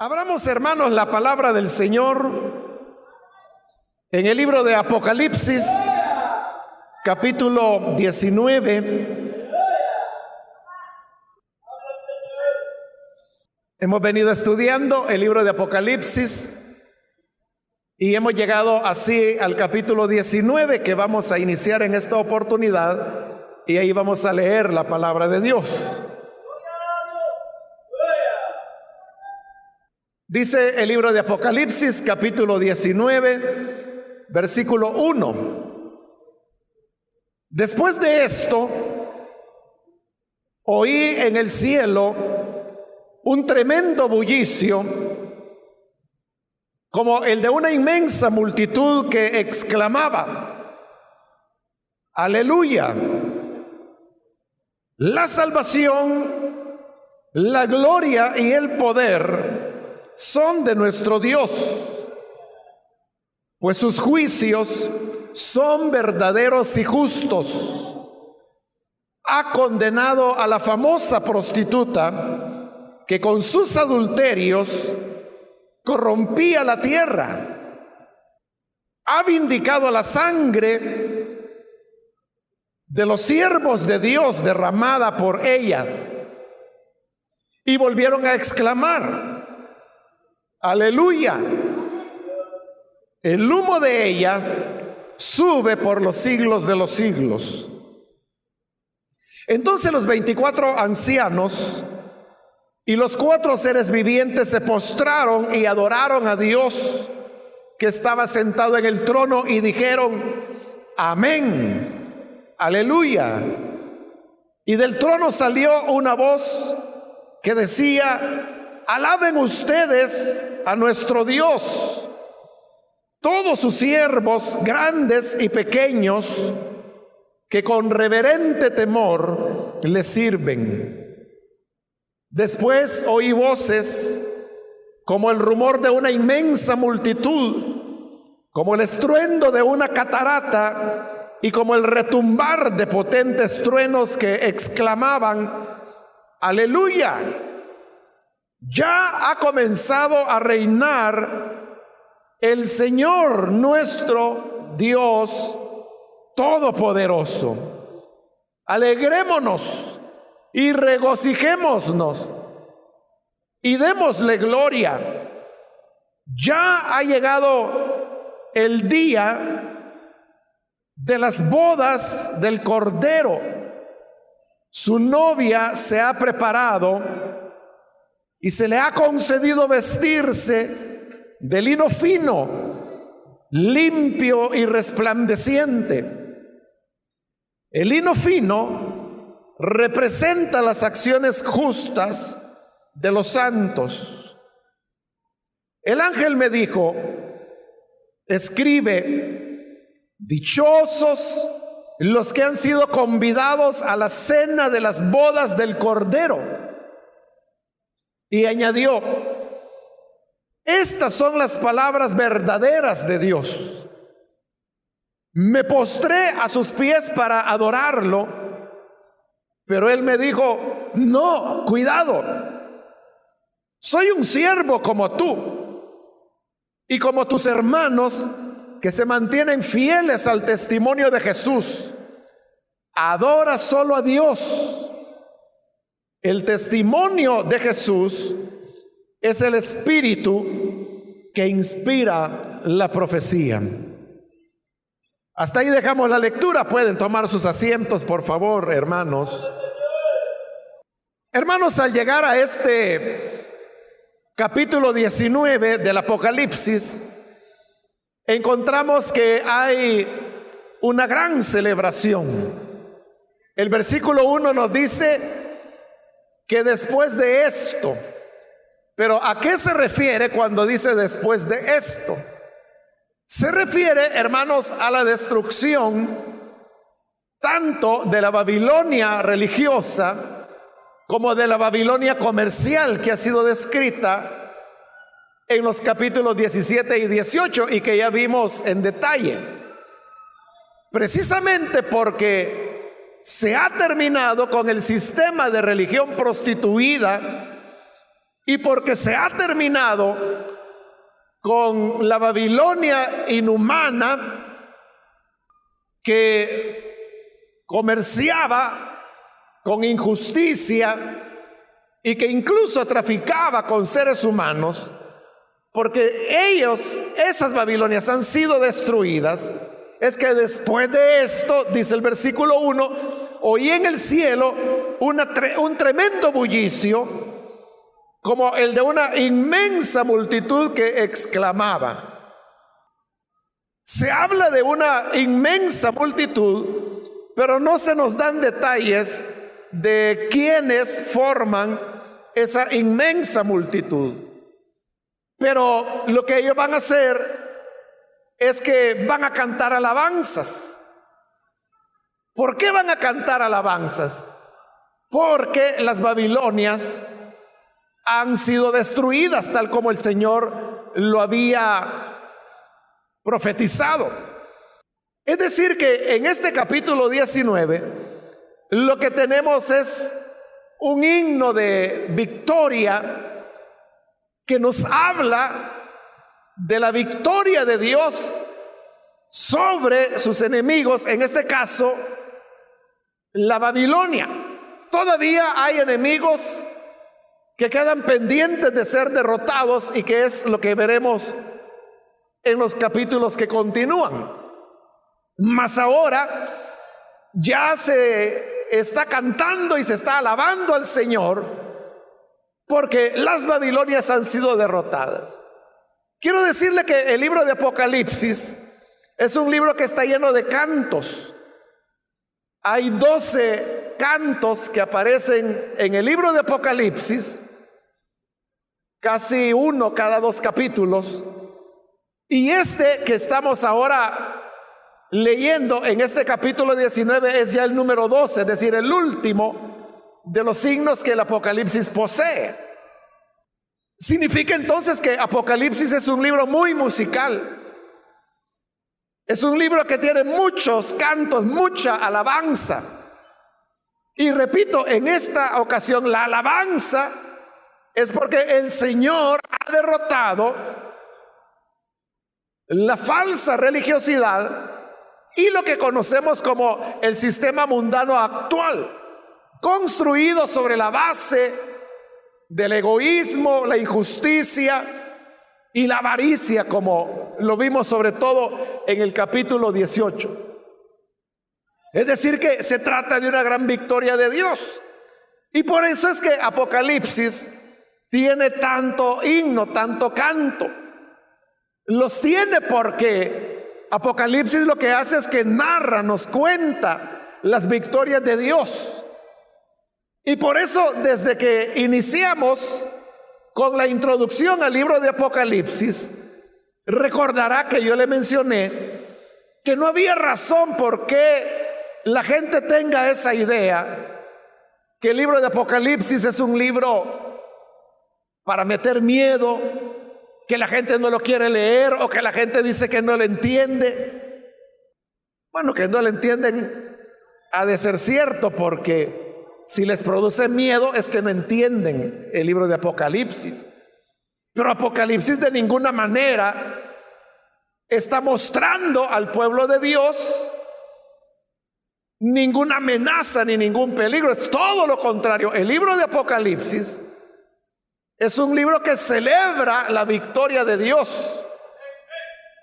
Abramos, hermanos, la palabra del Señor en el libro de Apocalipsis, capítulo 19. Hemos venido estudiando el libro de Apocalipsis y hemos llegado así al capítulo 19 que vamos a iniciar en esta oportunidad, y ahí vamos a leer la palabra de Dios. Dice el libro de Apocalipsis, capítulo 19, versículo 1. Después de esto, oí en el cielo un tremendo bullicio, como el de una inmensa multitud que exclamaba: ¡Aleluya! La salvación, la gloria y el poder son de nuestro Dios, pues sus juicios son verdaderos y justos. Ha condenado a la famosa prostituta que con sus adulterios corrompía la tierra. Ha vindicado la sangre de los siervos de Dios derramada por ella. Y volvieron a exclamar: ¡Aleluya! El humo de ella sube por los siglos de los siglos. Entonces los 24 ancianos y los 4 seres vivientes se postraron y adoraron a Dios que estaba sentado en el trono y dijeron: amén, aleluya. Y del trono salió una voz que decía: alaben ustedes a nuestro Dios, todos sus siervos, grandes y pequeños, que con reverente temor le sirven. Después oí voces como el rumor de una inmensa multitud, como el estruendo de una catarata y como el retumbar de potentes truenos que exclamaban: aleluya. Ya ha comenzado a reinar el Señor nuestro Dios Todopoderoso. Alegrémonos y regocijémonos y démosle gloria. Ya ha llegado el día de las bodas del Cordero. Su novia se ha preparado y se le ha concedido vestirse de lino fino, limpio y resplandeciente. El lino fino representa las acciones justas de los santos. El ángel me dijo: escribe, dichosos los que han sido convidados a la cena de las bodas del Cordero. Y añadió: estas son las palabras verdaderas de Dios. Me postré a sus pies para adorarlo, pero él me dijo: no, cuidado, soy un siervo como tú y como tus hermanos que se mantienen fieles al testimonio de Jesús. Adora solo a Dios. El testimonio de Jesús es el espíritu que inspira la profecía. Hasta ahí dejamos la lectura. Pueden tomar sus asientos, por favor, hermanos. Hermanos, al llegar a este capítulo 19 del Apocalipsis, encontramos que hay una gran celebración. El versículo 1 nos dice que después de esto, pero ¿a qué se refiere cuando dice después de esto? Se refiere, hermanos, a la destrucción tanto de la Babilonia religiosa como de la Babilonia comercial, que ha sido descrita en los capítulos 17 y 18 y que ya vimos en detalle. Precisamente porque se ha terminado con el sistema de religión prostituida y porque se ha terminado con la Babilonia inhumana que comerciaba con injusticia y que incluso traficaba con seres humanos, porque esas Babilonias han sido destruidas, es que después de esto, dice el versículo 1, oí en el cielo un tremendo bullicio, como el de una inmensa multitud que exclamaba. Se habla de una inmensa multitud, pero no se nos dan detalles de quiénes forman esa inmensa multitud. Pero lo que ellos van a hacer es que van a cantar alabanzas. ¿Por qué van a cantar alabanzas? Porque las Babilonias han sido destruidas tal como el Señor lo había profetizado. Es decir que en este capítulo 19 lo que tenemos es un himno de victoria que nos habla de la victoria de Dios sobre sus enemigos, en este caso la Babilonia. Todavía hay enemigos que quedan pendientes de ser derrotados, y que es lo que veremos en los capítulos que continúan. Mas ahora ya se está cantando y se está alabando al Señor, porque las Babilonias han sido derrotadas. Quiero decirle que el libro de Apocalipsis es un libro que está lleno de cantos. Hay 12 cantos que aparecen en el libro de Apocalipsis, casi uno cada 2 capítulos. Y este que estamos ahora leyendo en este capítulo 19 es ya el número 12, es decir, el último de los signos que el Apocalipsis posee. Significa entonces que Apocalipsis es un libro muy musical. Es un libro que tiene muchos cantos, mucha alabanza. Y repito, en esta ocasión la alabanza es porque el Señor ha derrotado la falsa religiosidad y lo que conocemos como el sistema mundano actual, construido sobre la base del egoísmo, la injusticia y la avaricia, como lo vimos sobre todo en el capítulo 18. Es decir, que se trata de una gran victoria de Dios. Y por eso es que Apocalipsis tiene tanto himno, tanto canto. Los tiene porque Apocalipsis lo que hace es que narra, nos cuenta las victorias de Dios. Y por eso, desde que iniciamos con la introducción al libro de Apocalipsis, recordará que yo le mencioné que no había razón por qué la gente tenga esa idea, que el libro de Apocalipsis es un libro para meter miedo, que la gente no lo quiere leer, o que la gente dice que no lo entiende. Bueno, que no lo entienden ha de ser cierto, porque si les produce miedo es que no entienden el libro de Apocalipsis. Pero Apocalipsis de ninguna manera está mostrando al pueblo de Dios ninguna amenaza ni ningún peligro. Es todo lo contrario. El libro de Apocalipsis es un libro que celebra la victoria de Dios,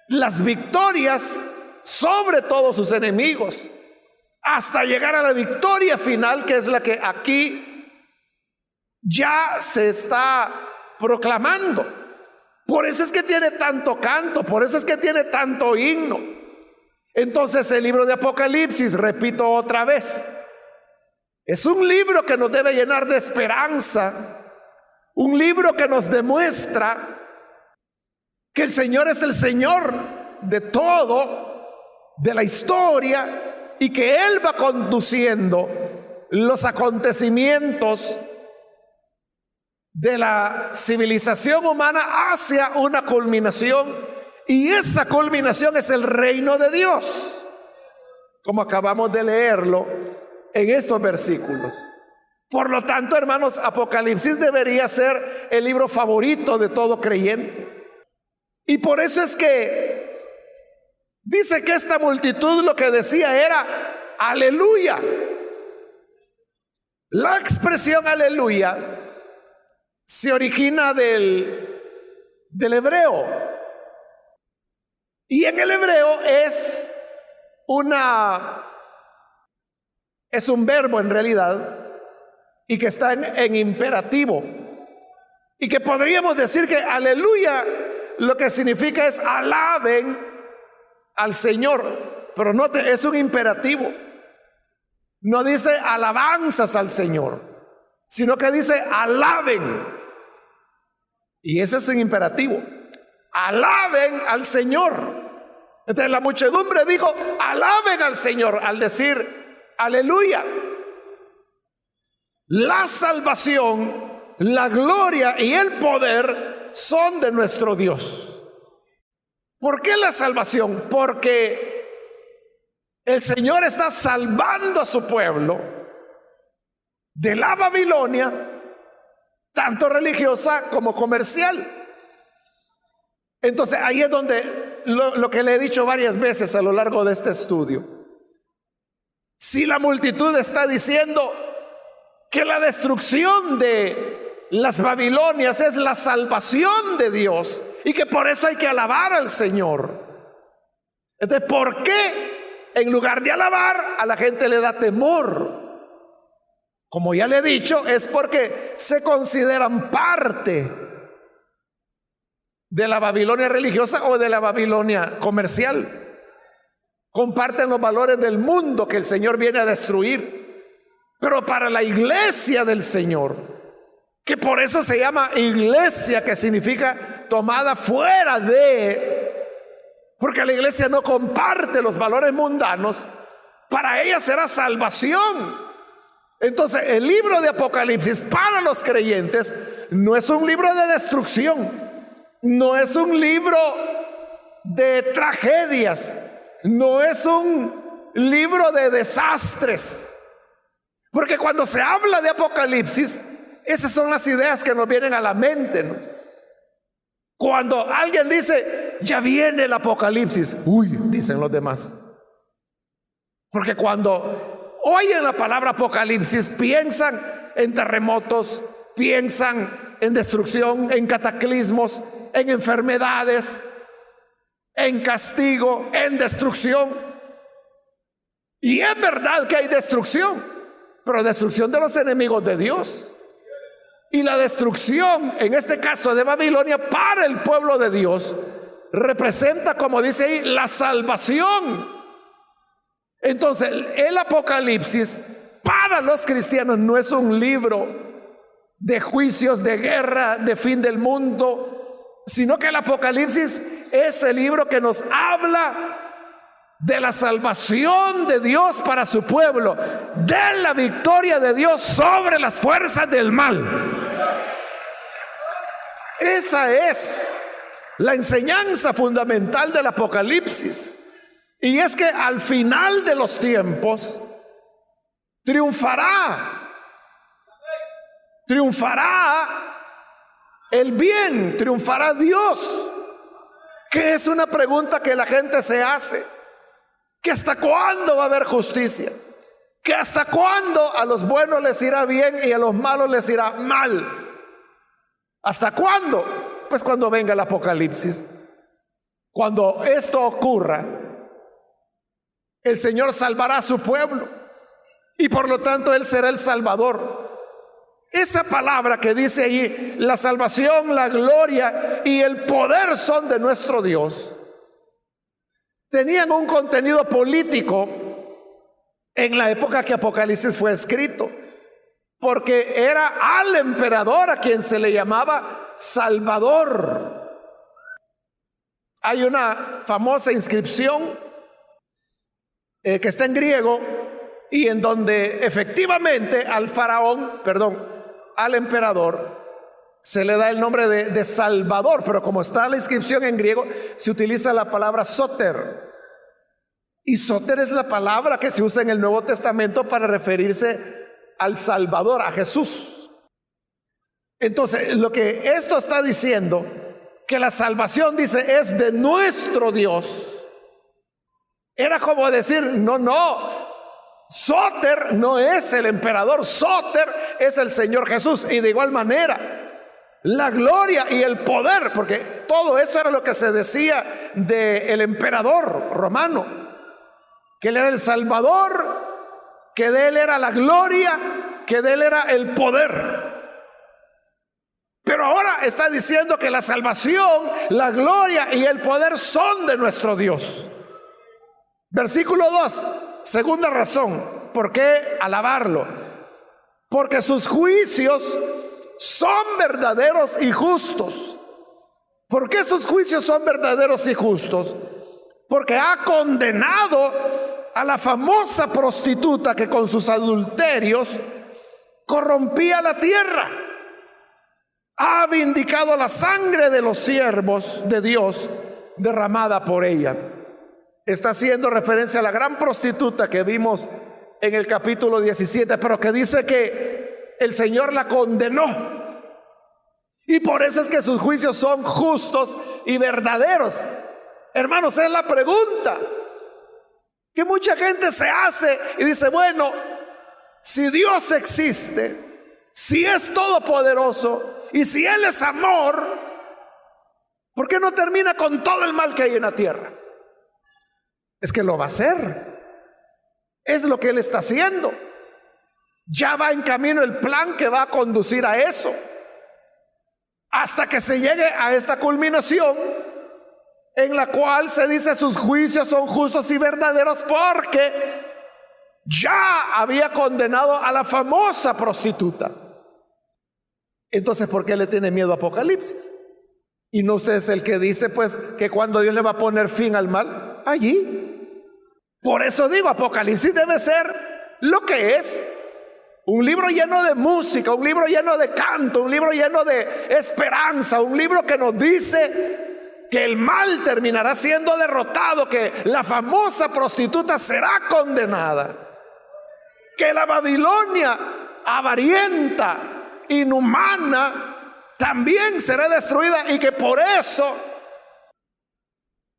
las victorias sobre todos sus enemigos, hasta llegar a la victoria final, que es la que aquí ya se está proclamando. Por eso es que tiene tanto canto, por eso es que tiene tanto himno. Entonces el libro de Apocalipsis, repito otra vez, es un libro que nos debe llenar de esperanza, un libro que nos demuestra que el Señor es el Señor de todo, de la historia, y que Él va conduciendo los acontecimientos de la civilización humana hacia una culminación, y esa culminación es el reino de Dios, como acabamos de leerlo en estos versículos. Por lo tanto, hermanos, Apocalipsis debería ser el libro favorito de todo creyente. Y por eso es que dice que esta multitud lo que decía era aleluya. La expresión aleluya se origina del hebreo. Y en el hebreo es un verbo en realidad, y que está en imperativo, y que podríamos decir que aleluya lo que significa es alaben al Señor, pero note, es un imperativo. No dice alabanzas al Señor, sino que dice alaben, y ese es un imperativo. Alaben al Señor. Entonces la muchedumbre dijo alaben al Señor al decir aleluya. La salvación, la gloria y el poder son de nuestro Dios. ¿Por qué la salvación? Porque el Señor está salvando a su pueblo de la Babilonia, tanto religiosa como comercial. Entonces ahí es donde lo que le he dicho varias veces a lo largo de este estudio. Si la multitud está diciendo que la destrucción de las Babilonias es la salvación de Dios y que por eso hay que alabar al Señor, entonces, ¿por qué en lugar de alabar a la gente le da temor? Como ya le he dicho, es porque se consideran parte de la Babilonia religiosa o de la Babilonia comercial. Comparten los valores del mundo que el Señor viene a destruir. Pero para la iglesia del Señor, que por eso se llama iglesia, que significa tomada fuera de, porque la iglesia no comparte los valores mundanos, para ella será salvación. Entonces el libro de Apocalipsis para los creyentes no es un libro de destrucción, no es un libro de tragedias, no es un libro de desastres. Porque cuando se habla de Apocalipsis, esas son las ideas que nos vienen a la mente, ¿no? Cuando alguien dice, ya viene el Apocalipsis, uy, dicen los demás. Porque cuando oyen la palabra Apocalipsis, piensan en terremotos, piensan en destrucción, en cataclismos, en enfermedades, en castigo, en destrucción. Y es verdad que hay destrucción, pero destrucción de los enemigos de Dios. Y la destrucción, en este caso de Babilonia, para el pueblo de Dios, representa, como dice ahí, la salvación. Entonces, el Apocalipsis para los cristianos no es un libro de juicios, de guerra, de fin del mundo, sino que el Apocalipsis es el libro que nos habla de la salvación de Dios para su pueblo, de la victoria de Dios sobre las fuerzas del mal. Esa es la enseñanza fundamental del Apocalipsis. Y es que al final de los tiempos triunfará el bien, triunfará Dios. Que es una pregunta que la gente se hace. ¿Que hasta cuándo va a haber justicia? ¿Que hasta cuándo a los buenos les irá bien y a los malos les irá mal? ¿Hasta cuándo? Pues cuando venga el Apocalipsis. Cuando esto ocurra, el Señor salvará a su pueblo y por lo tanto Él será el Salvador. Esa palabra que dice allí, la salvación, la gloria y el poder son de nuestro Dios, tenían un contenido político en la época que Apocalipsis fue escrito, porque era al emperador a quien se le llamaba Salvador. Hay una famosa inscripción que está en griego y en donde efectivamente al emperador se le da el nombre de Salvador, pero como está la inscripción en griego, se utiliza la palabra soter. Y soter es la palabra que se usa en el Nuevo Testamento para referirse al Salvador, a Jesús. Entonces, lo que esto está diciendo, que la salvación, dice, es de nuestro Dios. Era como decir, no, Soter no es el emperador, Soter es el Señor Jesús. Y de igual manera, la gloria y el poder, porque todo eso era lo que se decía del emperador romano, que él era el Salvador, que de él era la gloria, que de él era el poder. Pero ahora está diciendo que la salvación, la gloria y el poder son de nuestro Dios. Versículo 2, segunda razón, ¿por qué alabarlo? Porque sus juicios son verdaderos y justos. ¿Por qué sus juicios son verdaderos y justos? Porque ha condenado a la famosa prostituta que con sus adulterios corrompía la tierra. Ha vindicado la sangre de los siervos de Dios derramada por ella. Está haciendo referencia a la gran prostituta que vimos en el capítulo 17, pero que dice que el Señor la condenó. Y por eso es que sus juicios son justos y verdaderos. Hermanos, es la pregunta que mucha gente se hace y dice, bueno, si Dios existe, si es todopoderoso y si Él es amor, ¿por qué no termina con todo el mal que hay en la tierra? Es que lo va a hacer. Es lo que Él está haciendo. Ya va en camino el plan que va a conducir a eso, hasta que se llegue a esta culminación en la cual se dice sus juicios son justos y verdaderos, porque ya había condenado a la famosa prostituta. Entonces, ¿por qué le tiene miedo a Apocalipsis? Y no usted es el que dice pues que cuando Dios le va a poner fin al mal, allí. Por eso digo, Apocalipsis debe ser lo que es: un libro lleno de música, un libro lleno de canto, un libro lleno de esperanza, un libro que nos dice que el mal terminará siendo derrotado, que la famosa prostituta será condenada, que la Babilonia avarienta, inhumana, también será destruida, y que por eso,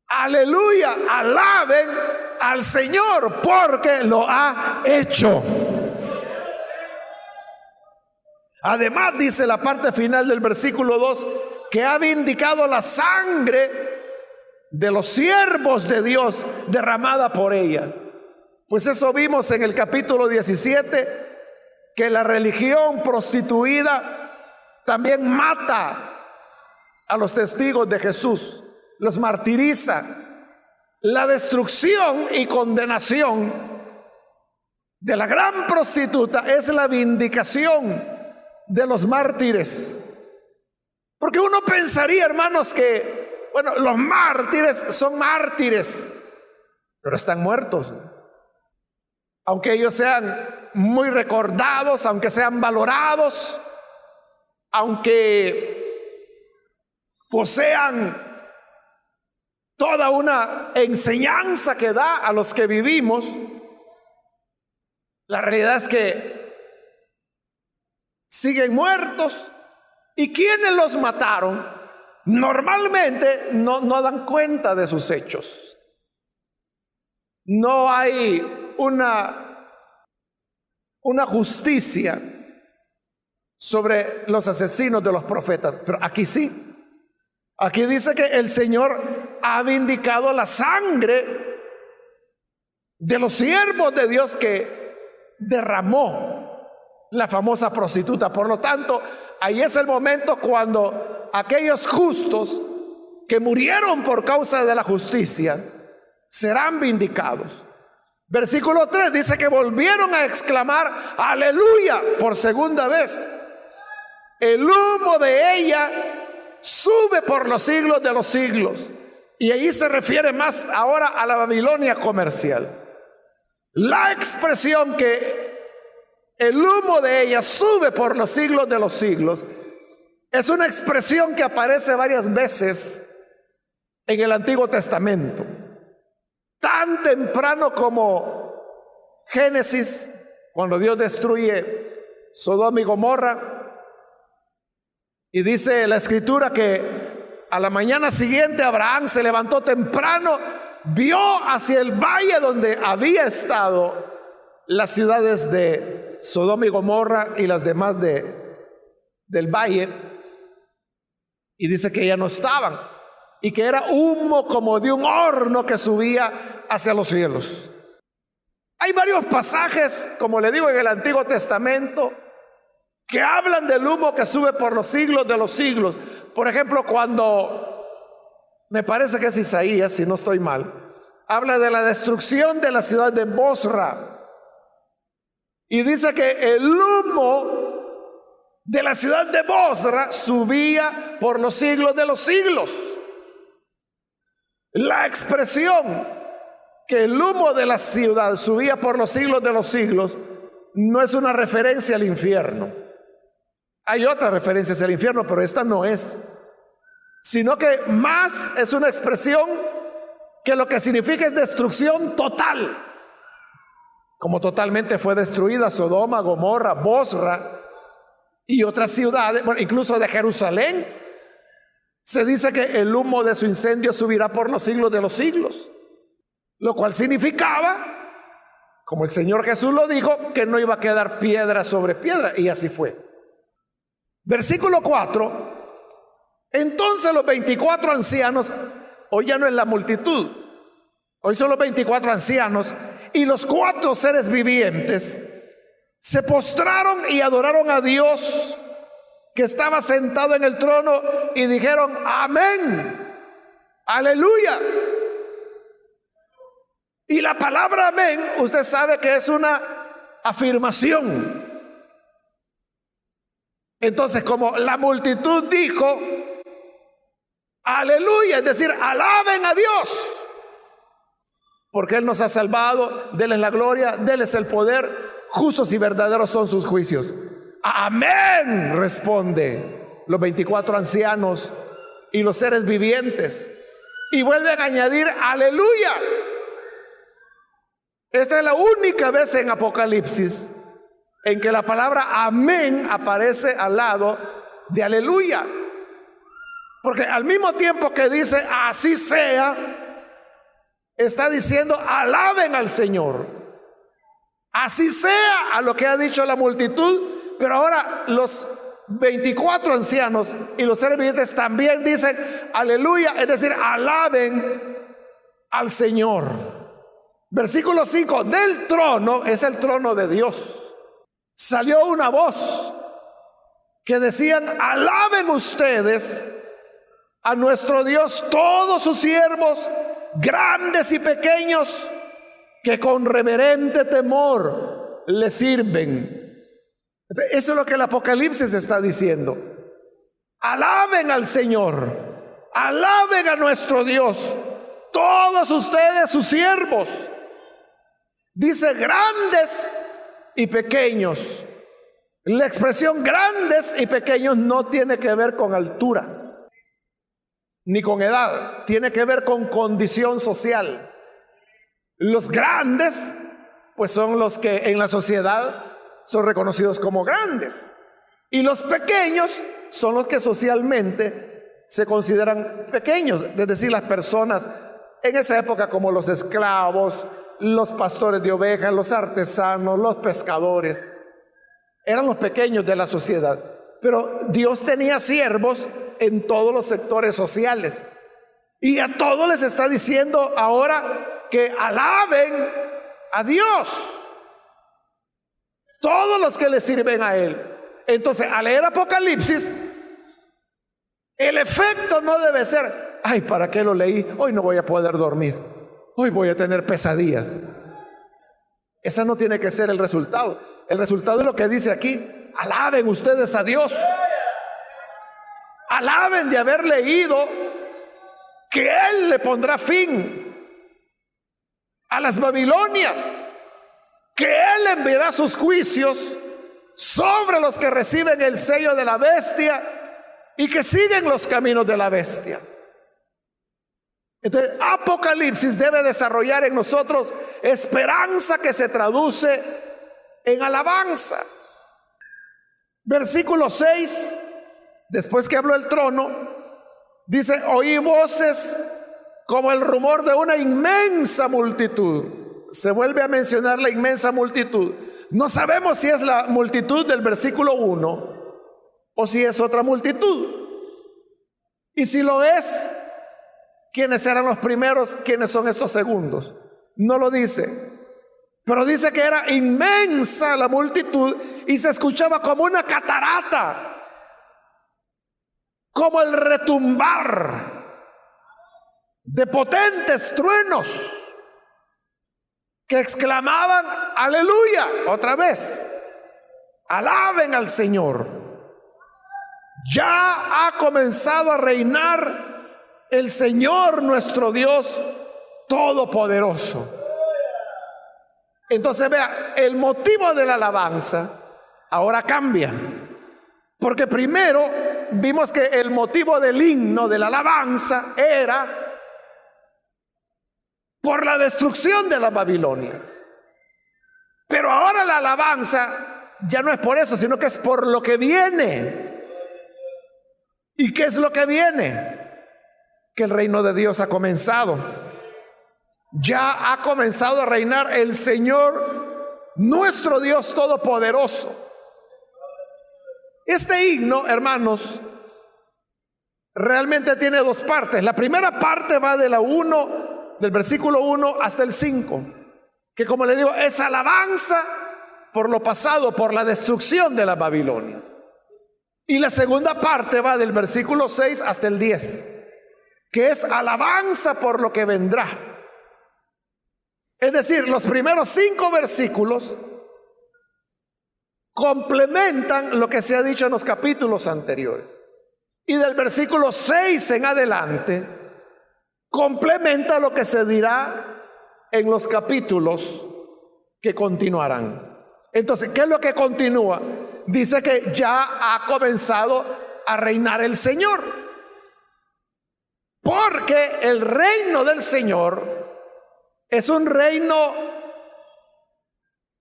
aleluya, alaben al Señor porque lo ha hecho. Además, dice la parte final del versículo 2, que ha vindicado la sangre de los siervos de Dios derramada por ella. Pues eso vimos en el capítulo 17, que la religión prostituida también mata a los testigos de Jesús, los martiriza. La destrucción y condenación de la gran prostituta es la vindicación de los mártires. Porque uno pensaría, hermanos, que bueno, los mártires son mártires, pero están muertos. Aunque ellos sean muy recordados, aunque sean valorados, aunque posean toda una enseñanza que da a los que vivimos, la realidad es que siguen muertos. ¿Y quienes los mataron? Normalmente no dan cuenta de sus hechos. No hay una justicia sobre los asesinos de los profetas, pero aquí sí. Aquí dice que el Señor ha vindicado la sangre de los siervos de Dios que derramó la famosa prostituta. Por lo tanto, ahí es el momento cuando aquellos justos que murieron por causa de la justicia serán vindicados. Versículo 3 dice que volvieron a exclamar aleluya por segunda vez. El humo de ella sube por los siglos de los siglos. Y ahí se refiere más ahora a la Babilonia comercial. La expresión que el humo de ella sube por los siglos de los siglos es una expresión que aparece varias veces en el Antiguo Testamento. Tan temprano como Génesis cuando Dios destruye Sodoma y Gomorra, y dice la escritura que a la mañana siguiente Abraham se levantó temprano, vio hacia el valle donde había estado las ciudades de Sodoma y Gomorra y las demás del valle, y dice que ya no estaban, y que era humo como de un horno que subía hacia los cielos. Hay varios pasajes, como le digo, en el Antiguo Testamento que hablan del humo que sube por los siglos de los siglos. Por ejemplo, cuando, me parece que es Isaías, si no estoy mal, habla de la destrucción de la ciudad de Bosra, y dice que el humo de la ciudad de Bosra subía por los siglos de los siglos. La expresión que el humo de la ciudad subía por los siglos de los siglos no es una referencia al infierno. Hay otras referencias al infierno, pero esta no es, sino que más es una expresión que lo que significa es destrucción total, como totalmente fue destruida Sodoma, Gomorra, Bosra y otras ciudades, bueno, incluso de Jerusalén. Se dice que el humo de su incendio subirá por los siglos de los siglos, lo cual significaba, como el Señor Jesús lo dijo, que no iba a quedar piedra sobre piedra, y así fue. Versículo 4: entonces los 24 ancianos, hoy ya no es la multitud, hoy son los 24 ancianos y los 4 seres vivientes, se postraron y adoraron a Dios que estaba sentado en el trono, y dijeron: amén, aleluya. Y la palabra amén, usted sabe que es una afirmación. Entonces, como la multitud dijo aleluya, es decir, alaben a Dios, porque Él nos ha salvado, déles la gloria, déles el poder, justos y verdaderos son sus juicios. Amén, responde los 24 ancianos y los seres vivientes, y vuelven a añadir aleluya. Esta es la única vez en Apocalipsis en que la palabra amén aparece al lado de aleluya, porque al mismo tiempo que dice así sea, está diciendo alaben al Señor, así sea a lo que ha dicho la multitud. Pero ahora los 24 ancianos y los seres vivientes también dicen aleluya, es decir, alaben al Señor. Versículo 5: del trono, es el trono de Dios, salió una voz que decían: alaben ustedes a nuestro Dios todos sus siervos, grandes y pequeños, que con reverente temor le sirven. Eso es lo que el Apocalipsis está diciendo. Alaben al Señor, alaben a nuestro Dios, todos ustedes sus siervos. Dice grandes y pequeños. La expresión grandes y pequeños no tiene que ver con altura ni con edad, tiene que ver con condición social. Los grandes, pues, son los que en la sociedad son reconocidos como grandes, y los pequeños son los que socialmente se consideran pequeños, es decir, las personas en esa época, como los esclavos, los pastores de ovejas, los artesanos, los pescadores, eran los pequeños de la sociedad. Pero Dios tenía siervos en todos los sectores sociales, y a todos les está diciendo ahora que alaben a Dios, todos los que le sirven a Él. Entonces, al leer Apocalipsis, el efecto no debe ser: ay, ¿para qué lo leí? Hoy no voy a poder dormir, hoy voy a tener pesadillas. Esa no tiene que ser el resultado. El resultado es lo que dice aquí: alaben ustedes a Dios, alaben de haber leído que Él le pondrá fin a las Babilonias, que Él enviará sus juicios sobre los que reciben el sello de la bestia y que siguen los caminos de la bestia. Entonces, Apocalipsis debe desarrollar en nosotros esperanza que se traduce en alabanza. Versículo 6, después que habló el trono, dice: oí voces como el rumor de una inmensa multitud. Se vuelve a mencionar la inmensa multitud. No sabemos si es la multitud del versículo 1 o si es otra multitud. Y si lo es, ¿quiénes eran los primeros? ¿Quiénes son estos segundos? No lo dice. Pero dice que era inmensa la multitud y se escuchaba como una catarata, como el retumbar de potentes truenos que exclamaban: aleluya, otra vez, alaben al Señor. Ya ha comenzado a reinar el Señor nuestro Dios todopoderoso. Entonces vea, el motivo de la alabanza ahora cambia, porque primero vimos que el motivo del himno, de la alabanza, era por la destrucción de las Babilonias. Pero ahora la alabanza ya no es por eso, sino que es por lo que viene. ¿Y qué es lo que viene? Que el reino de Dios ha comenzado. Ya ha comenzado a reinar el Señor, nuestro Dios todopoderoso. Este himno, hermanos, realmente tiene dos partes. La primera parte va de del versículo 1 hasta el 5, que, como le digo, es alabanza por lo pasado, por la destrucción de las Babilonias. Y la segunda parte va del versículo 6 hasta el 10, que es alabanza por lo que vendrá. Es decir, los primeros 5 versículos complementan lo que se ha dicho en los capítulos anteriores. Y del versículo 6 en adelante complementa lo que se dirá en los capítulos que continuarán. Entonces, ¿qué es lo que continúa? Dice que ya ha comenzado a reinar el Señor, porque el reino del Señor es un reino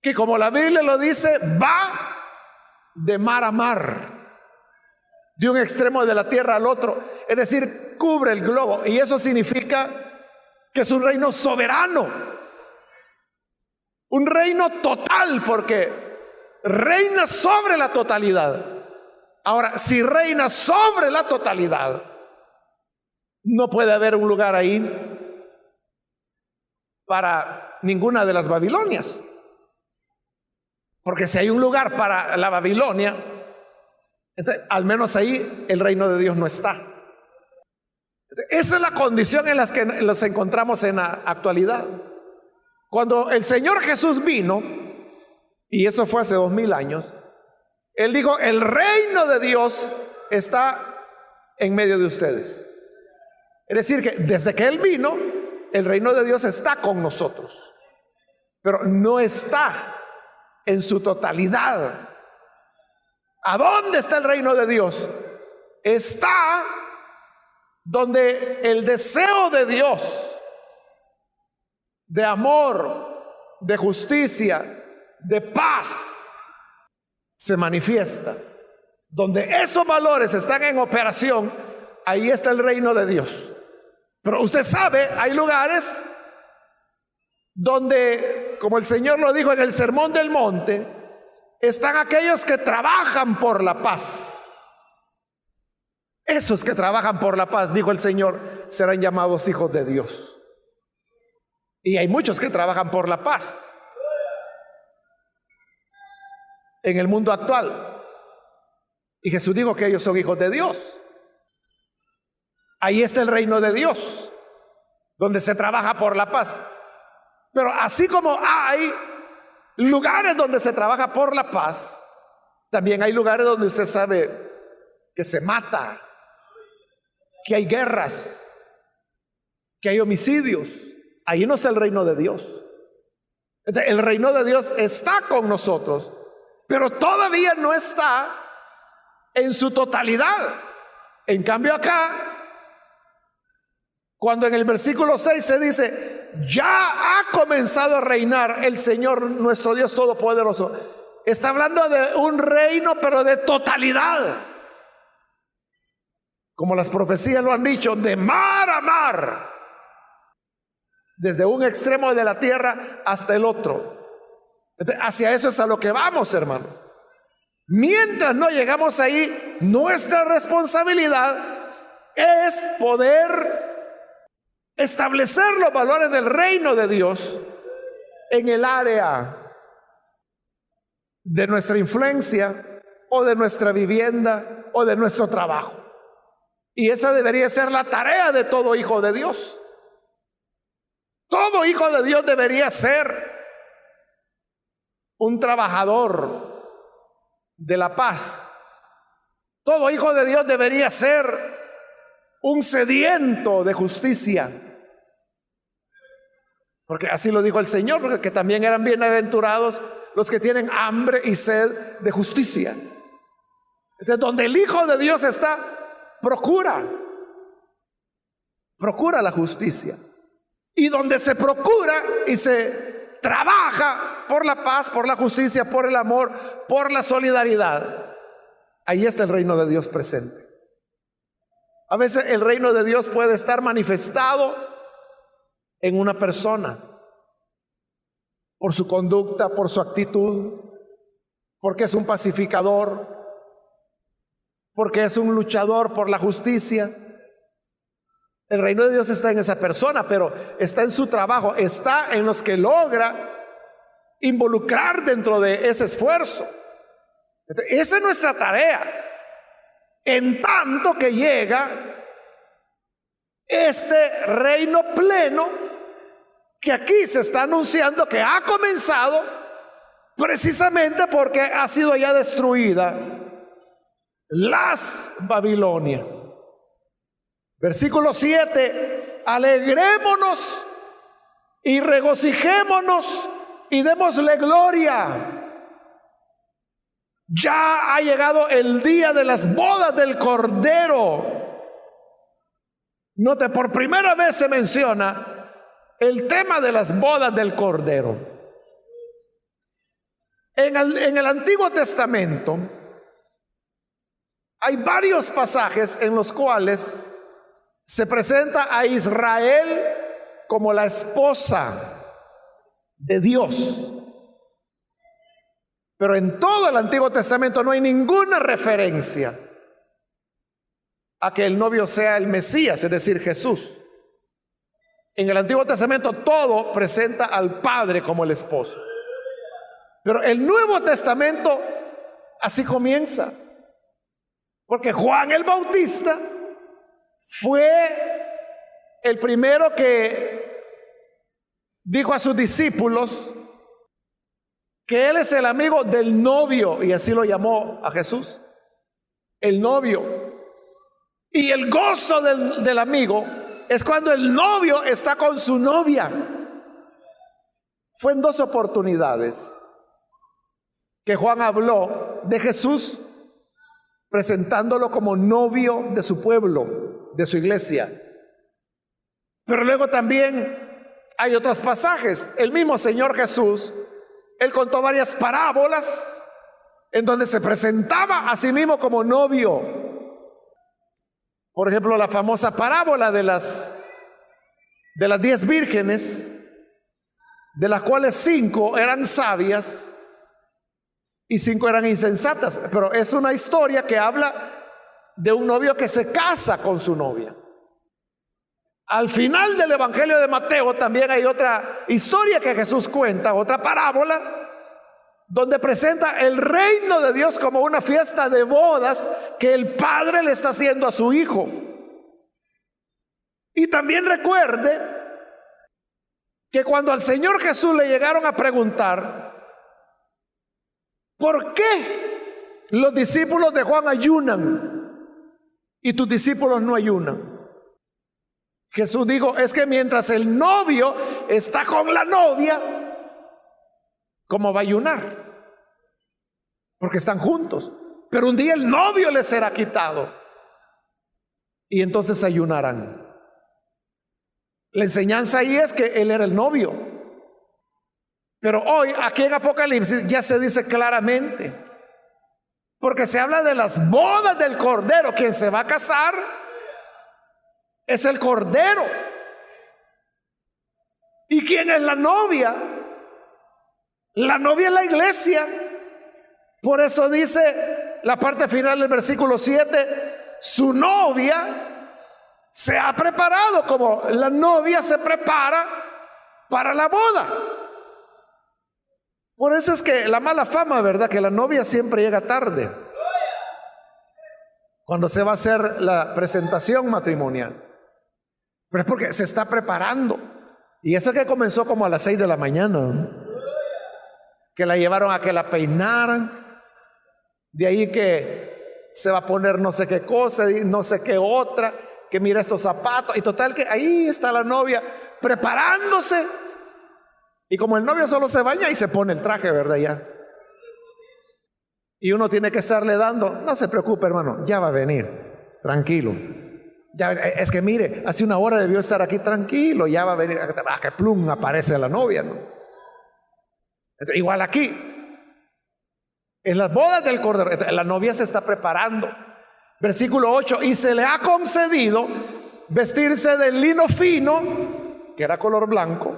que, como la Biblia lo dice, va de mar a mar, de un extremo de la tierra al otro, es decir, cubre el globo. Y eso significa que es un reino soberano, un reino total, porque reina sobre la totalidad. Ahora, si reina sobre la totalidad, no puede haber un lugar ahí para ninguna de las Babilonias, porque si hay un lugar para la Babilonia, entonces, al menos ahí el reino de Dios no está. Esa es la condición en la que nos encontramos en la actualidad. Cuando el Señor Jesús vino, y eso fue hace 2000 años, Él dijo: el reino de Dios está en medio de ustedes. Es decir, que desde que Él vino, el reino de Dios está con nosotros, pero no está en su totalidad. ¿A dónde está el reino de Dios? Está donde el deseo de Dios, de amor, de justicia, de paz, se manifiesta. Donde esos valores están en operación, ahí está el reino de Dios. Pero usted sabe, hay lugares donde, como el Señor lo dijo en el Sermón del Monte, están aquellos que trabajan por la paz. Esos que trabajan por la paz, dijo el Señor, serán llamados hijos de Dios. Y hay muchos que trabajan por la paz en el mundo actual. Y Jesús dijo que ellos son hijos de Dios. Ahí está el reino de Dios, donde se trabaja por la paz. Pero así como hay lugares donde se trabaja por la paz, también hay lugares donde usted sabe que se mata, que hay guerras, que hay homicidios. Ahí no está el reino de Dios. Entonces, el reino de Dios está con nosotros, pero todavía no está en su totalidad. En cambio acá, cuando en el versículo 6 se dice: ya ha comenzado a reinar el Señor nuestro Dios Todopoderoso. Está hablando de un reino, pero de totalidad. Como las profecías lo han dicho, de mar a mar, desde un extremo de la tierra hasta el otro. Hacia eso es a lo que vamos, hermanos. Mientras no llegamos ahí, nuestra responsabilidad es poder establecer los valores del reino de Dios en el área de nuestra influencia o de nuestra vivienda o de nuestro trabajo. Y esa debería ser la tarea de todo hijo de Dios. Todo hijo de Dios debería ser un trabajador de la paz. Todo hijo de Dios debería ser un sediento de justicia. Porque así lo dijo el Señor, porque que también eran bienaventurados los que tienen hambre y sed de justicia. Entonces, donde el Hijo de Dios está, procura la justicia. Y donde se procura y se trabaja por la paz, por la justicia, por el amor, por la solidaridad, ahí está el reino de Dios presente. A veces el reino de Dios puede estar manifestado en una persona, por su conducta, por su actitud, porque es un pacificador, porque es un luchador por la justicia. El reino de Dios está en esa persona, pero está en su trabajo, está en los que logra involucrar dentro de ese esfuerzo. Esa es nuestra tarea. En tanto que llega este reino pleno que aquí se está anunciando que ha comenzado precisamente porque ha sido ya destruida las Babilonias. Versículo 7: alegrémonos y regocijémonos y démosle gloria. Ya ha llegado el día de las bodas del Cordero. Note, por primera vez se menciona el tema de las bodas del Cordero. En el Antiguo Testamento hay varios pasajes en los cuales se presenta a Israel como la esposa de Dios. Pero en todo el Antiguo Testamento no hay ninguna referencia a que el novio sea el Mesías, es decir, Jesús. En el Antiguo Testamento todo presenta al Padre como el esposo. Pero el Nuevo Testamento así comienza. Porque Juan el Bautista fue el primero que dijo a sus discípulos que él es el amigo del novio, y así lo llamó a Jesús, el novio. Y el gozo del amigo es cuando el novio está con su novia. Fue en 2 oportunidades que Juan habló de Jesús, presentándolo como novio de su pueblo, de su iglesia. Pero luego también hay otros pasajes. El mismo Señor Jesús, Él contó varias parábolas en donde se presentaba a sí mismo como novio. Por ejemplo, la famosa parábola de las 10 vírgenes, de las cuales 5 eran sabias y 5 eran insensatas. Pero es una historia que habla de un novio que se casa con su novia. Al final del Evangelio de Mateo también hay otra historia que Jesús cuenta, otra parábola, donde presenta el reino de Dios como una fiesta de bodas que el Padre le está haciendo a su Hijo. Y también recuerde que cuando al Señor Jesús le llegaron a preguntar ¿por qué los discípulos de Juan ayunan y tus discípulos no ayunan? Jesús dijo, es que mientras el novio está con la novia, ¿cómo va a ayunar? Porque están juntos. Pero un día el novio les será quitado y entonces ayunarán. La enseñanza ahí es que él era el novio. Pero hoy, aquí en Apocalipsis, ya se dice claramente, porque se habla de las bodas del Cordero. Quien se va a casar es el Cordero. ¿Y quién es la novia? La novia es la iglesia. Por eso dice la parte final del versículo 7, su novia se ha preparado como la novia se prepara para la boda. Por eso es que la mala fama, ¿verdad? Que la novia siempre llega tarde cuando se va a hacer la presentación matrimonial. Pero es porque se está preparando. Y eso que comenzó como a las 6 de la mañana, ¿no? Que la llevaron a que la peinaran. De ahí que se va a poner no sé qué cosa y no sé qué otra, que mira estos zapatos. Y total que ahí está la novia preparándose. Y como el novio solo se baña y se pone el traje, ¿verdad? Ya. Y uno tiene que estarle dando, no se preocupe, hermano, ya va a venir, tranquilo. Ya, es que mire, hace una hora debió estar aquí tranquilo, ya va a venir. Que plum, aparece la novia, ¿no? Entonces, igual aquí, en las bodas del Cordero, la novia se está preparando. Versículo 8, y se le ha concedido vestirse de lino fino, que era color blanco,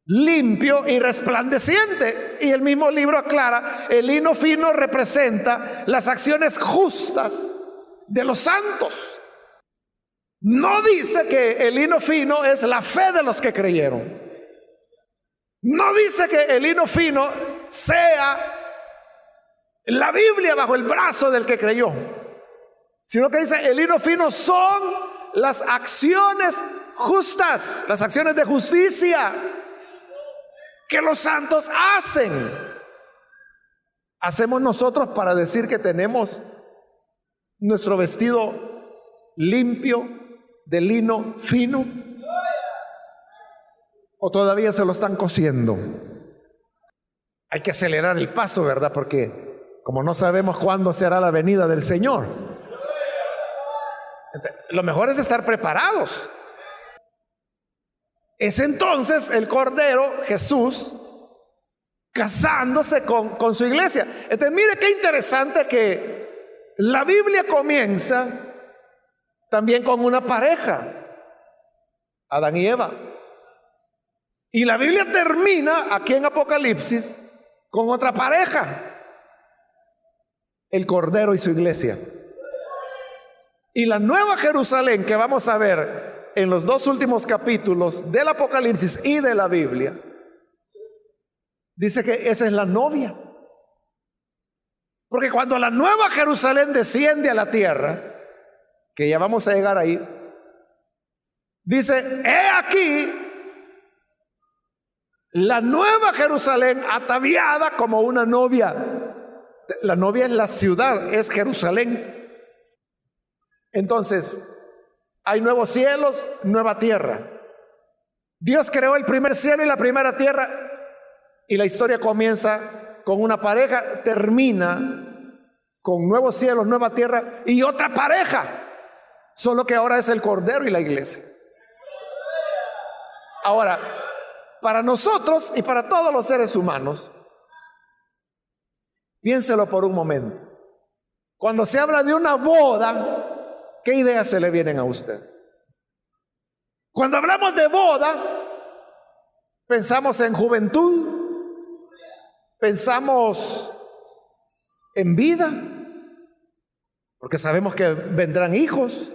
limpio y resplandeciente. Y el mismo libro aclara, el lino fino representa las acciones justas de los santos. No dice que el lino fino es la fe de los que creyeron. No dice que el lino fino sea la Biblia bajo el brazo del que creyó, sino que dice el lino fino son las acciones justas, las acciones de justicia que los santos hacen. Hacemos nosotros para decir que tenemos nuestro vestido limpio de lino fino, o todavía se lo están cosiendo. Hay que acelerar el paso, ¿verdad? Porque como no sabemos cuándo será la venida del Señor, lo mejor es estar preparados. Es entonces el Cordero Jesús casándose con su iglesia. Entonces mire qué interesante que la Biblia comienza también con una pareja, Adán y Eva, y la Biblia termina aquí en Apocalipsis con otra pareja, el Cordero y su iglesia. Y la nueva Jerusalén que vamos a ver en los dos últimos capítulos del Apocalipsis y de la Biblia, dice que esa es la novia. Porque cuando la nueva Jerusalén desciende a la tierra, que ya vamos a llegar ahí, dice, he aquí la nueva Jerusalén ataviada como una novia. La novia es la ciudad, es Jerusalén. Entonces, hay nuevos cielos, nueva tierra. Dios creó el primer cielo y la primera tierra, y la historia comienza con una pareja, termina con nuevos cielos, nueva tierra y otra pareja, solo que ahora es el Cordero y la iglesia. Ahora, para nosotros y para todos los seres humanos, piénselo por un momento. Cuando se habla de una boda, ¿qué ideas se le vienen a usted? Cuando hablamos de boda, pensamos en juventud, pensamos en vida, porque sabemos que vendrán hijos,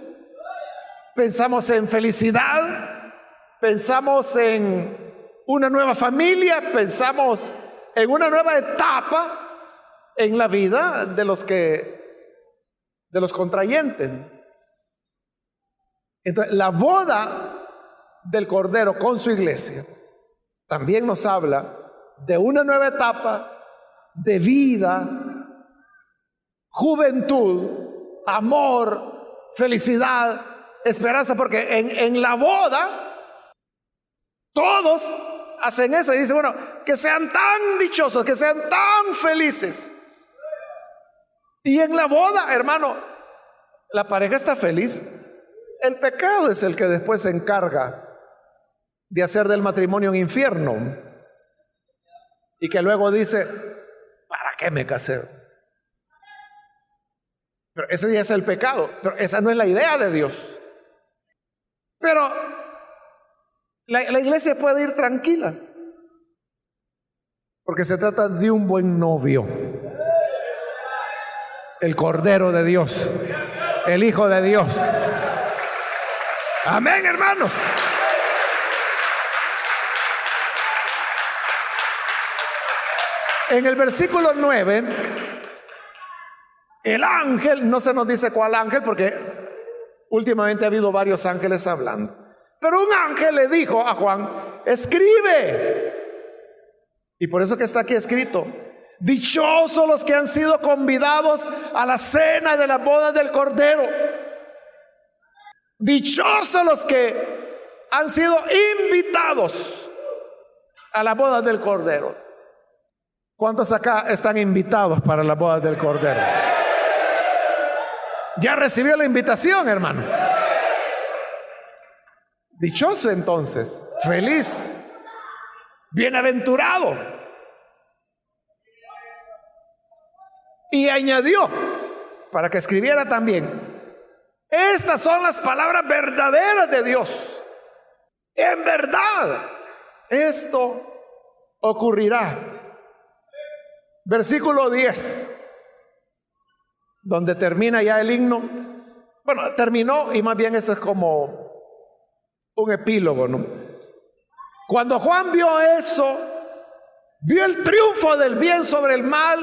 pensamos en felicidad, pensamos en una nueva familia, pensamos en una nueva etapa en la vida de los contrayentes. Entonces, la boda del Cordero con su iglesia también nos habla de una nueva etapa de vida, juventud, amor, felicidad, esperanza, porque en la boda todos hacen eso y dicen, bueno, que sean tan dichosos, que sean tan felices. Y en la boda, hermano, la pareja está feliz. El pecado es el que después se encarga de hacer del matrimonio un infierno y que luego dice, ¿para qué me casé? Pero ese ya es el pecado, pero esa no es la idea de Dios. Pero la iglesia puede ir tranquila, porque se trata de un buen novio, el Cordero de Dios, el Hijo de Dios. Amén, hermanos. En el versículo 9, el ángel, no se nos dice cuál ángel, porque últimamente ha habido varios ángeles hablando, pero un ángel le dijo a Juan, escribe. Y por eso que está aquí escrito, dichosos los que han sido convidados a la cena de las bodas del Cordero. Dichosos los que han sido invitados a las bodas del Cordero. ¿Cuántos acá están invitados para las bodas del Cordero? ¿Ya recibió la invitación, hermano? Dichoso entonces, feliz, bienaventurado. Y añadió, para que escribiera también, estas son las palabras verdaderas de Dios. En verdad, esto ocurrirá. Versículo 10, donde termina ya el himno. Bueno, terminó y más bien eso es como un epílogo, ¿no? Cuando Juan vio eso, vio el triunfo del bien sobre el mal,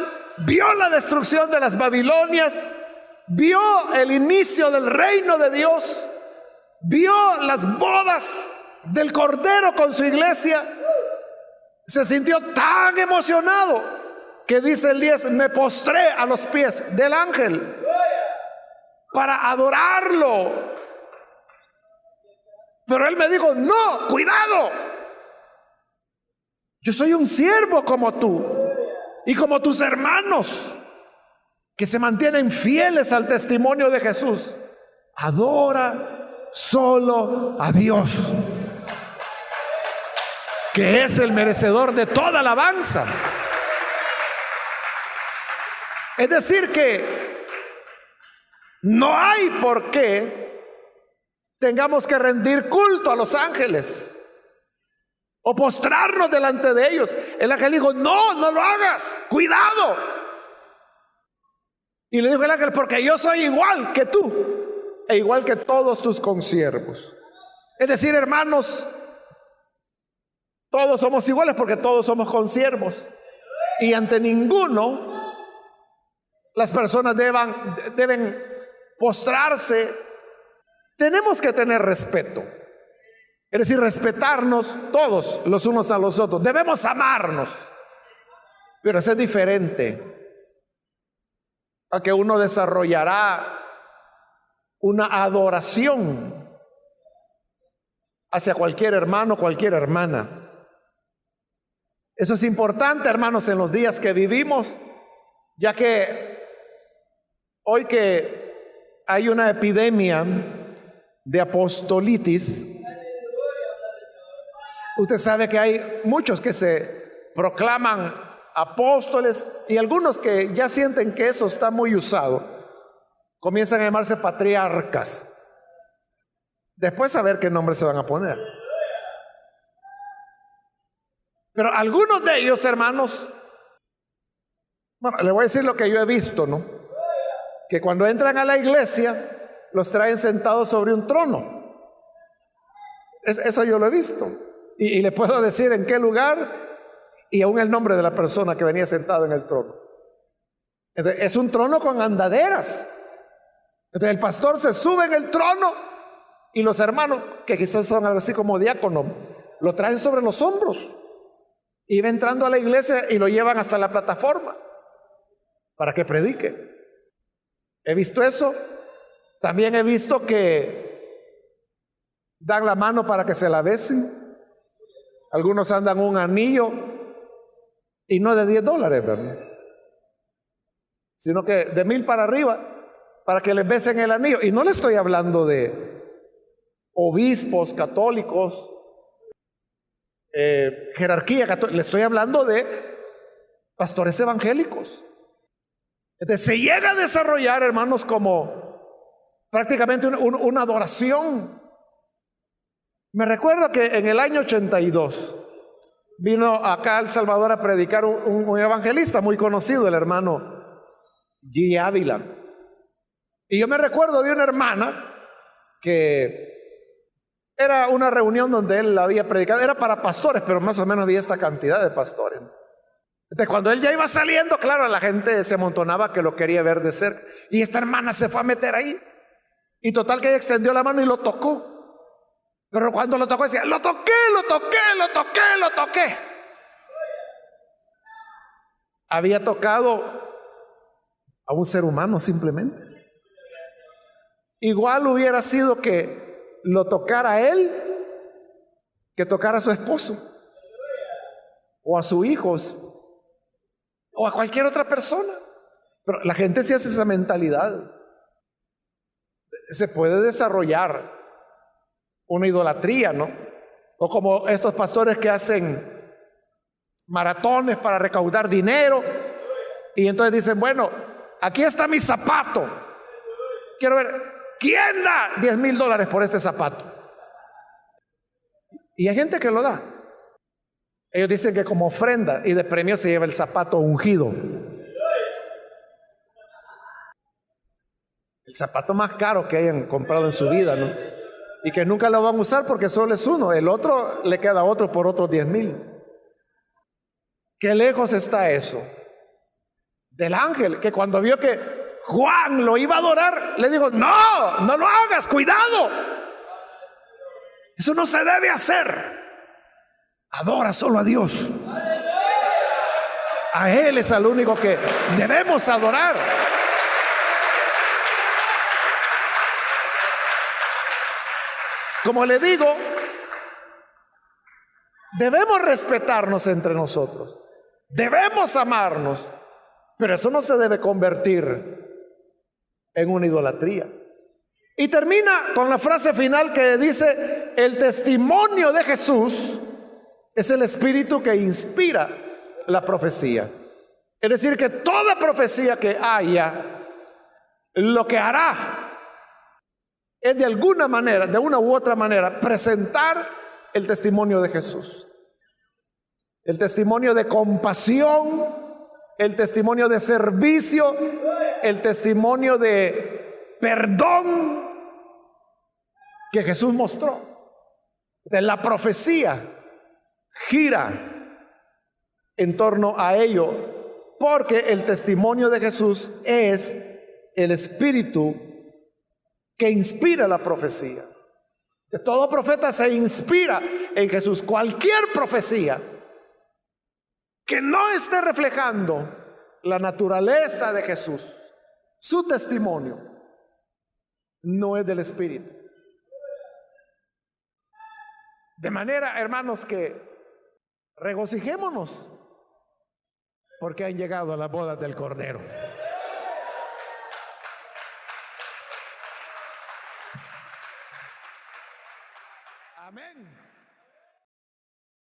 vio la destrucción de las Babilonias, vio el inicio del reino de Dios, vio las bodas del Cordero con su iglesia, se sintió tan emocionado que dice el 10, me postré a los pies del ángel para adorarlo. Pero él me dijo, no, cuidado, yo soy un siervo como tú y como tus hermanos que se mantienen fieles al testimonio de Jesús. Adora solo a Dios, que es el merecedor de toda alabanza. Es decir que no hay por qué tengamos que rendir culto a los ángeles o postrarnos delante de ellos. El ángel dijo, no, no lo hagas, cuidado. Y le dijo el ángel, porque yo soy igual que tú e igual que todos tus consiervos. Es decir, hermanos, todos somos iguales porque todos somos consiervos, y ante ninguno las personas deben postrarse. Tenemos que tener respeto, es decir, respetarnos todos los unos a los otros. Debemos amarnos, pero eso es diferente a que uno desarrollará una adoración hacia cualquier hermano, cualquier hermana. Eso es importante, hermanos, en los días que vivimos, ya que hoy que hay una epidemia de apostolitis, usted sabe que hay muchos que se proclaman apóstoles y algunos que ya sienten que eso está muy usado, comienzan a llamarse patriarcas. Después a ver qué nombre se van a poner. Pero algunos de ellos, hermanos, bueno, le voy a decir lo que yo he visto, ¿no? Que cuando entran a la iglesia los traen sentados sobre un trono. Eso yo lo he visto. Y le puedo decir en qué lugar y aún el nombre de la persona que venía sentado en el trono. Entonces, es un trono con andaderas. Entonces el pastor se sube en el trono y los hermanos, que quizás son algo así como diácono, lo traen sobre los hombros y va entrando a la iglesia y lo llevan hasta la plataforma para que predique. He visto eso. También he visto que dan la mano para que se la besen. Algunos andan un anillo, y no de $10, ¿verdad? Sino que de 1,000 para arriba, para que les besen el anillo. Y no le estoy hablando de obispos católicos jerarquía católica, le estoy hablando de pastores evangélicos. Entonces se llega a desarrollar, hermanos, como prácticamente una adoración. Me recuerdo que en el año 82 vino acá a El Salvador a predicar un evangelista muy conocido, el hermano G. Ávila. Y yo me recuerdo de una hermana que era una reunión donde él había predicado, era para pastores, pero más o menos había esta cantidad de pastores. Entonces, cuando él ya iba saliendo, claro, la gente se amontonaba que lo quería ver de cerca. Y esta hermana se fue a meter ahí. Y total que ella extendió la mano y lo tocó. Pero cuando lo tocó decía, lo toqué, lo toqué, lo toqué, lo toqué. Había tocado a un ser humano simplemente. Igual hubiera sido que lo tocara a él que tocara a su esposo o a sus hijos o a cualquier otra persona. Pero la gente se hace esa mentalidad. Se puede desarrollar una idolatría, ¿no? O como estos pastores que hacen maratones para recaudar dinero y entonces dicen, bueno, aquí está mi zapato, quiero ver, ¿quién da $10,000 por este zapato? Y hay gente que lo da. Ellos dicen que como ofrenda y de premio se lleva el zapato ungido, el zapato más caro que hayan comprado en su vida, ¿no? Y que nunca lo van a usar porque solo es uno, el otro le queda a otro por otros 10,000. Qué lejos está eso del ángel, que cuando vio que Juan lo iba a adorar, le dijo, no, no lo hagas, cuidado, eso no se debe hacer. Adora solo a Dios, a Él es al único que debemos adorar. Como le digo, debemos respetarnos entre nosotros, debemos amarnos, pero eso no se debe convertir en una idolatría. Y termina con la frase final que dice, el testimonio de Jesús es el espíritu que inspira la profecía. Es decir, que toda profecía que haya, lo que hará es de alguna manera, de una u otra manera, presentar el testimonio de Jesús. El testimonio de compasión, el testimonio de servicio, el testimonio de perdón que Jesús mostró. De la profecía gira en torno a ello, porque el testimonio de Jesús es el espíritu que inspira la profecía. De todo profeta se inspira en Jesús. Cualquier profecía que no esté reflejando la naturaleza de Jesús, su testimonio, no es del Espíritu. De manera, hermanos, que regocijémonos porque han llegado a las bodas del Cordero.